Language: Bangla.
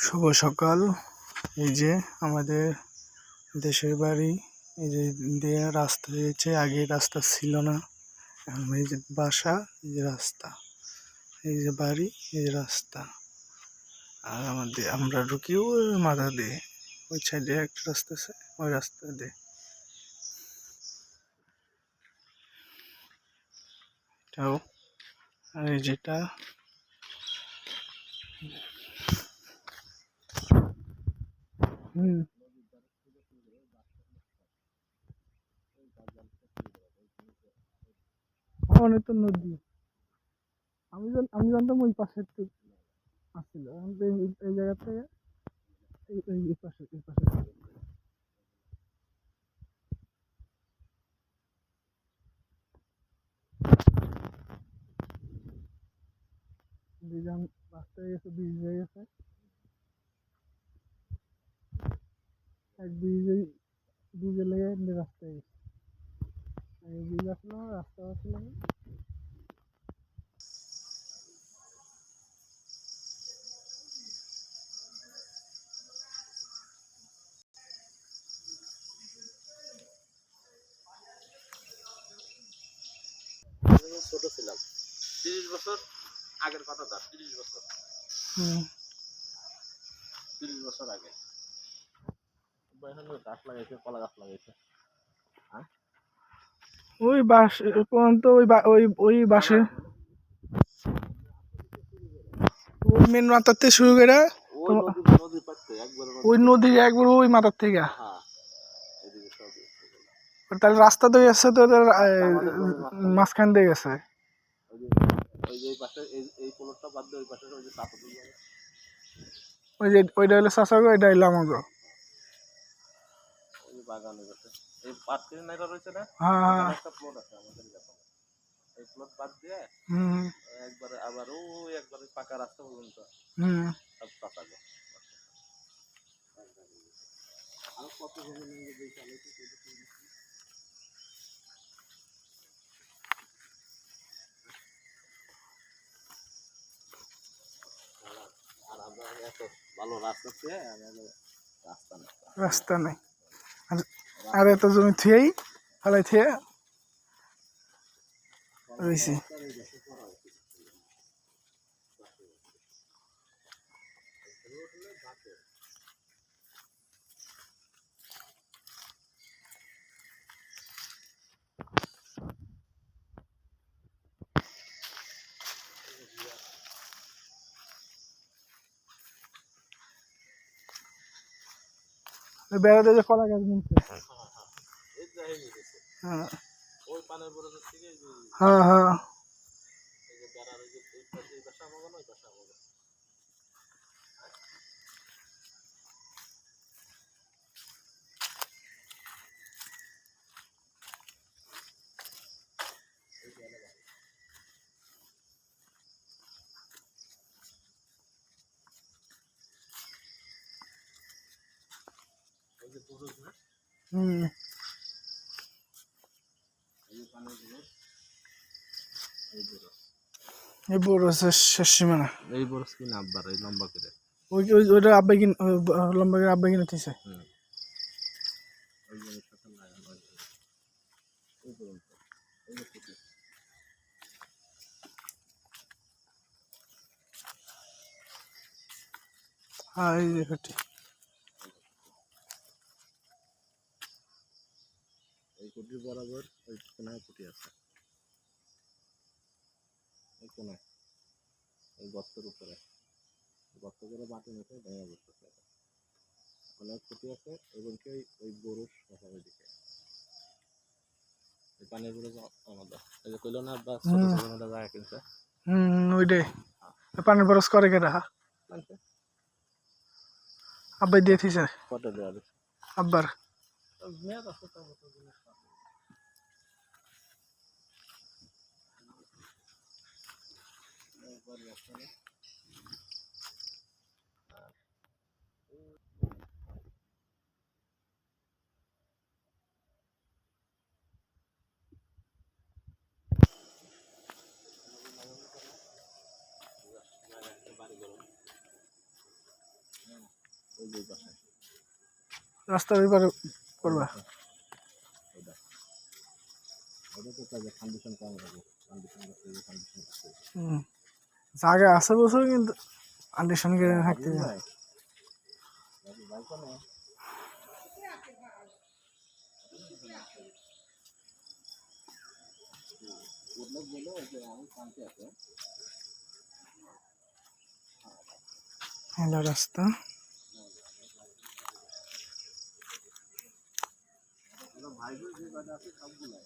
শুভ সকাল। এই যে আমাদের দেশের বাড়ি, এই যে দিয়ে রাস্তা হয়েছে, আগে রাস্তা ছিল না। এখন এই যে বাসা, এই যে রাস্তা, এই যে বাড়ি, এই যে রাস্তা। আর আমরা ঢুকি ওই মাথা দিয়ে, ওই সাইডে একটা রাস্তা আছে, ওই রাস্তা দিয়ে। এটাও আর এই যেটা অনেক তো নদী। আমি জানতাম ওই পাশে একটু আসছিল, এখন তো এই জায়গা থেকে এই পাশে রাস্তায় গেছে, ব্রিজ হয়ে গেছে। এক ব্রিজে লেগে রাস্তায় গেছে। ব্রিজ আসলো, রাস্তা আসলো। ছোট ছিলাম, 30 বছর আগের কথা। 30 বছর 30 বছর আগে গাছ লাগাইছে, কলা গাছ লাগাইছে। ওই বাস পর্যন্ত ওই বাসে ওই মেন মাথার থেকে শুরু করে ওই নদীর একবার ওই মাথার থেকে। তাহলে রাস্তা তো গেছে, তো মাঝখান দিয়ে গেছে। ওই যে ওইটা হলো চাষাগো, এটা হইলো আমাগো। বাগানের কাছে এই পাট কিনে নাইরা রয়েছে না, একটা প্লট আছে আমাদের এলাকায়। এই প্লট বাদ দিয়ে একবারে আবার ওই একবারে পাকা রাস্তা পর্যন্ত সব চাষাগো। আর কত জমি নিয়ে বেশি আলোচনা করতে। আর আমরা এত ভালো রাস্তা পেয়ে রাস্তা নাই। আর এত জমি থিয়েই ফেলাই থিয়ে রয়েছি। বেড়াতে যে কলা গাছ নিচ্ছে, হ্যাঁ হ্যাঁ, এই বড় শেষ সীমানা। এই বড় কিনা আব্বার এই লম্বা করে ওইটা আব্বাই কিনে, লম্বা করে আব্বাই কিনে দিছে। হ্যাঁ, এই যে এই কুটির বরাবর ওই কোনায় কুটি আছে, এই কোনায় এই গর্তের উপরে গর্ত করে মাটি মেখে ভেঙে বসতেছে। অনেক কুটি আছে এবং কি ওই গরুর শহরের দিকে এই পানির গরু আমাদের এই যে কইল না বা ছোট ছোট মতো জায়গা কিনছে। ওইটাই পানির খরচ করে কেটা আব্বাই দিয়ে দিছে। কত দেওয়া আব্বার মেয়াদ আছে তো জিনিস ওই যে পাশে রাস্তার ওই পারে করবা? ওটা তো কাজে কন্ডিশন কম হবে, কন্ডিশন জায়গা আছে বছর কিন্তু কন্ডিশন করে থাকতে ভাই কোনে উঠলে গেলে যে আমি শান্তি আছে হলো রাস্তা। ভাই যে কাজে আছে সবগুলো